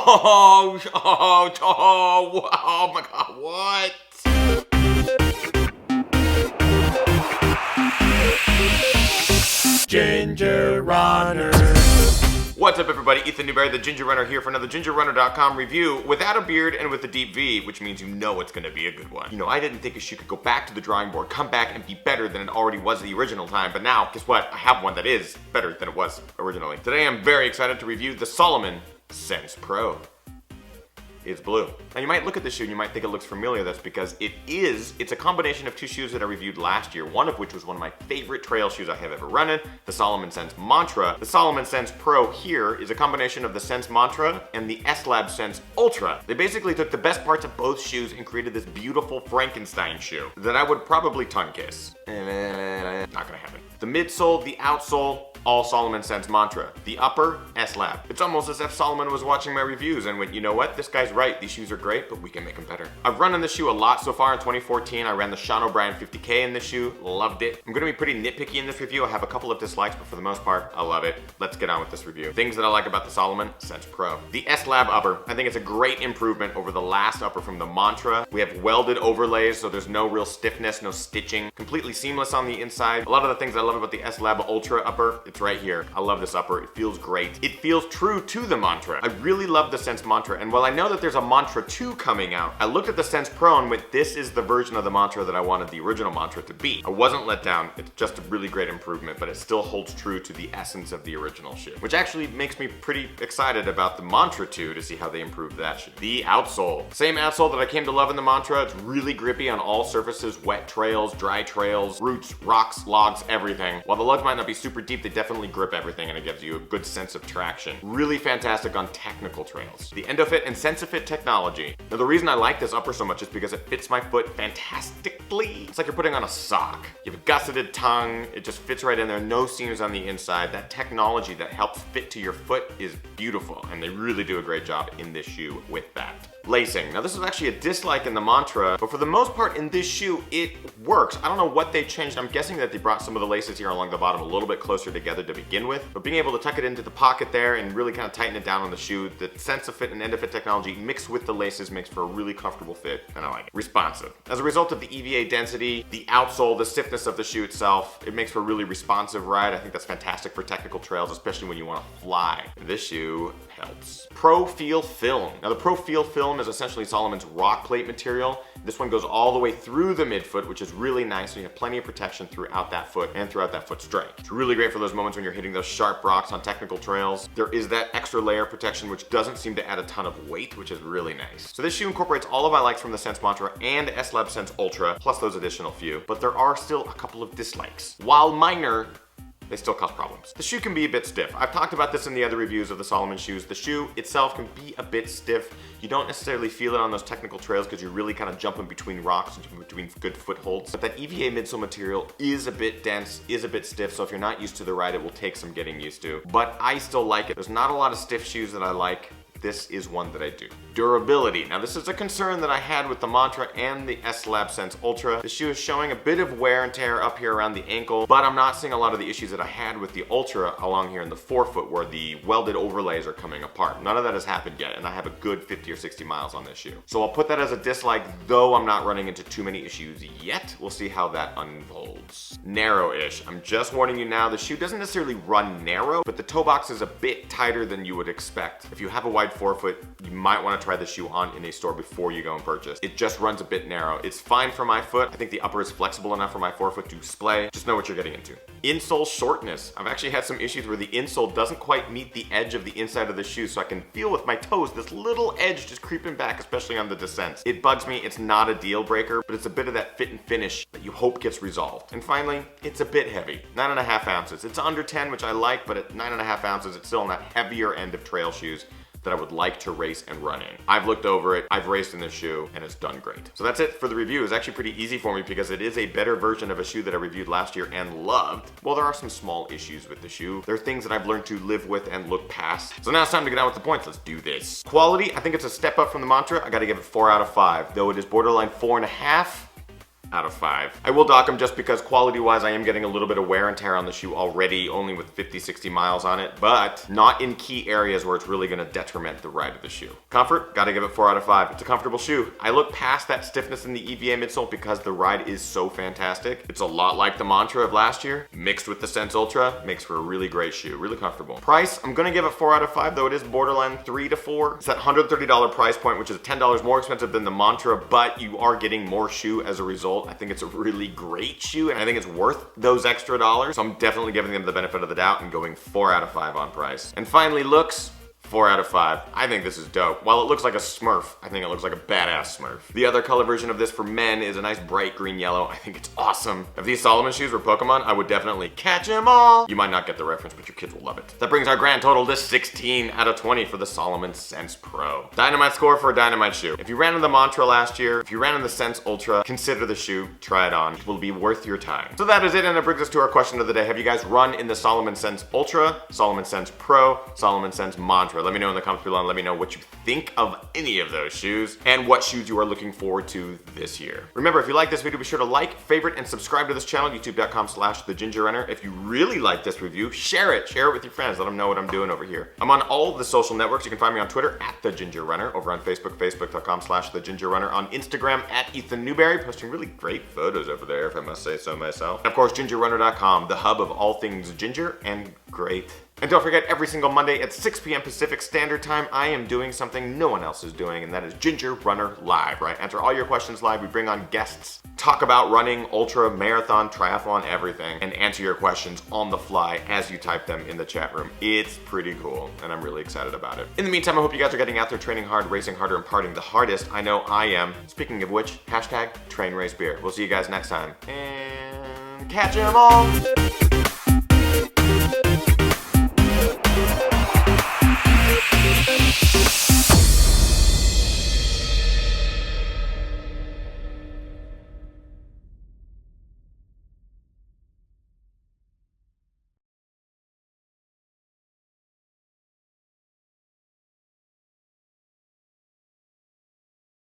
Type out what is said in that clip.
Oh my god, what? Ginger Runner. What's up, everybody? Ethan Newberry, the Ginger Runner, here for another GingerRunner.com review without a beard and with a deep V, which means you know it's gonna be a good one. You know, I didn't think a shoe could go back to the drawing board, come back and be better than it already was the original time, but now, guess what? I have one that is better than it was originally. Today, I'm very excited to review the Salomon Sense Pro. It's blue. Now you might look at this shoe and you might think it looks familiar. That's because it's a combination of two shoes that I reviewed last year, one of which was one of my favorite trail shoes I have ever run in, the Salomon Sense Mantra. The Salomon Sense Pro here is a combination of the Sense Mantra and the S-LAB Sense Ultra. They basically took the best parts of both shoes and created this beautiful Frankenstein shoe that I would probably tongue kiss. Not gonna happen. The midsole, the outsole, all Salomon Sense Mantra. The upper, S-LAB. It's almost as if Salomon was watching my reviews and went, you know what, this guy's right, these shoes are great, but we can make them better. I've run in this shoe a lot so far in 2014. I ran the Sean O'Brien 50K in this shoe, loved it. I'm gonna be pretty nitpicky in this review. I have a couple of dislikes, but for the most part, I love it. Let's get on with this review. Things that I like about the Salomon Sense Pro. The S-LAB upper, I think it's a great improvement over the last upper from the Mantra. We have welded overlays, so there's no real stiffness, no stitching. Completely seamless on the inside. A lot of the things I love about the S-LAB Ultra upper, it's right here. I love this upper, it feels great. It feels true to the Mantra. I really love the Sense Mantra, and while I know that there's a Mantra 2 coming out, I looked at the Sense Pro and went, this is the version of the Mantra that I wanted the original Mantra to be. I wasn't let down, it's just a really great improvement, but it still holds true to the essence of the original shoe, which actually makes me pretty excited about the Mantra 2 to see how they improved that shoe. The outsole. Same outsole that I came to love in the Mantra. It's really grippy on all surfaces, wet trails, dry trails, roots, rocks, logs, everything. While the lugs might not be super deep, they definitely grip everything and it gives you a good sense of traction. Really fantastic on technical trails. The EndoFit and SensiFit technology. Now the reason I like this upper so much is because it fits my foot fantastically. It's like you're putting on a sock. You have a gusseted tongue, it just fits right in there, no seams on the inside. That technology that helps fit to your foot is beautiful, and they really do a great job in this shoe with that. Lacing. Now this is actually a dislike in the Mantra, but for the most part in this shoe, it works. I don't know what they changed. I'm guessing that they brought some of the laces here along the bottom a little bit closer together to begin with, but being able to tuck it into the pocket there and really kind of tighten it down on the shoe, the SensiFit and EndoFit technology mixed with the laces makes for a really comfortable fit, and I like it. Responsive. As a result of the EVA density, the outsole, the stiffness of the shoe itself, it makes for a really responsive ride. I think that's fantastic for technical trails, especially when you want to fly. And this shoe helps. PROFEEL film. Now the PROFEEL film is essentially Salomon's rock plate material. This one goes all the way through the midfoot, which is really nice, so you have plenty of protection throughout that foot and throughout that foot strike. It's really great for those moments when you're hitting those sharp rocks on technical trails. There is that extra layer of protection which doesn't seem to add a ton of weight, which is really nice. So this shoe incorporates all of my likes from the Sense Mantra and S-LAB Sense Ultra, plus those additional few, but there are still a couple of dislikes. While minor, they still cause problems. The shoe can be a bit stiff. I've talked about this in the other reviews of the Salomon shoes. The shoe itself can be a bit stiff. You don't necessarily feel it on those technical trails because you're really kind of jumping between rocks and between good footholds. But that EVA midsole material is a bit dense, is a bit stiff, so if you're not used to the ride, it will take some getting used to. But I still like it. There's not a lot of stiff shoes that I like. This is one that I do. Durability. Now this is a concern that I had with the Mantra and the S-LAB Sense Ultra. The shoe is showing a bit of wear and tear up here around the ankle, but I'm not seeing a lot of the issues that I had with the Ultra along here in the forefoot where the welded overlays are coming apart. None of that has happened yet, and I have a good 50 or 60 miles on this shoe. So I'll put that as a dislike, though I'm not running into too many issues yet. We'll see how that unfolds. Narrow-ish. I'm just warning you now, the shoe doesn't necessarily run narrow, but the toe box is a bit tighter than you would expect. If you have a wide forefoot, you might want to try the shoe on in a store before you go and purchase. It just runs a bit narrow. It's fine for my foot. I think the upper is flexible enough for my forefoot to display. Just know what you're getting into. Insole shortness. I've actually had some issues where the insole doesn't quite meet the edge of the inside of the shoe, so I can feel with my toes this little edge just creeping back, especially on the descents. It bugs me. It's not a deal breaker, but it's a bit of that fit and finish that you hope gets resolved. And finally, it's a bit heavy. 9.5 ounces. It's under 10, which I like, but at 9.5 ounces, it's still on that heavier end of trail shoes that I would like to race and run in. I've looked over it, I've raced in this shoe, and it's done great. So that's it for the review. It's actually pretty easy for me because it is a better version of a shoe that I reviewed last year and loved. Well, there are some small issues with the shoe. There are things that I've learned to live with and look past. So now it's time to get on with the points. Let's do this. Quality, I think it's a step up from the Mantra. I gotta give it 4 out of 5. Though it is borderline 4.5, out of 5. I will dock them just because quality-wise I am getting a little bit of wear and tear on the shoe already, only with 50-60 miles on it, but not in key areas where it's really gonna detriment the ride of the shoe. Comfort, gotta give it 4 out of 5. It's a comfortable shoe. I look past that stiffness in the EVA midsole because the ride is so fantastic. It's a lot like the Mantra of last year, mixed with the Sense Ultra, makes for a really great shoe, really comfortable. Price, I'm gonna give it 4 out of 5, though it is borderline 3 to 4. It's that $130 price point, which is $10 more expensive than the Mantra, but you are getting more shoe as a result. I think it's a really great shoe, and I think it's worth those extra dollars. So I'm definitely giving them the benefit of the doubt and going 4 out of 5 on price. And finally, looks. 4 out of 5. I think this is dope. While it looks like a Smurf, I think it looks like a badass Smurf. The other color version of this for men is a nice bright green yellow. I think it's awesome. If these Salomon shoes were Pokemon, I would definitely catch them all. You might not get the reference, but your kids will love it. That brings our grand total to 16 out of 20 for the Salomon Sense Pro. Dynamite score for a dynamite shoe. If you ran in the Mantra last year, if you ran in the Sense Ultra, consider the shoe, try it on. It will be worth your time. So that is it, and it brings us to our question of the day. Have you guys run in the Salomon Sense Ultra, Salomon Sense Pro, Salomon Sense Mantra? Let me know in the comments below and let me know what you think of any of those shoes and what shoes you are looking forward to this year. Remember, if you like this video, be sure to like, favorite, and subscribe to this channel, youtube.com/thegingerrunner. If you really like this review, share it with your friends. Let them know what I'm doing over here. I'm on all the social networks. You can find me on Twitter @thegingerrunner, over on Facebook, facebook.com/thegingerrunner, on Instagram @EthanNewberry, posting really great photos over there, if I must say so myself. And of course, gingerrunner.com, the hub of all things ginger and great. And don't forget, every single Monday at 6 p.m. Pacific Standard Time, I am doing something no one else is doing, and that is Ginger Runner Live, right? Answer all your questions live. We bring on guests, talk about running, ultra, marathon, triathlon, everything, and answer your questions on the fly as you type them in the chat room. It's pretty cool, and I'm really excited about it. In the meantime, I hope you guys are getting out there training hard, racing harder, and partying the hardest. I know I am. Speaking of which, #TrainRaceBeer. We'll see you guys next time. And catch 'em all!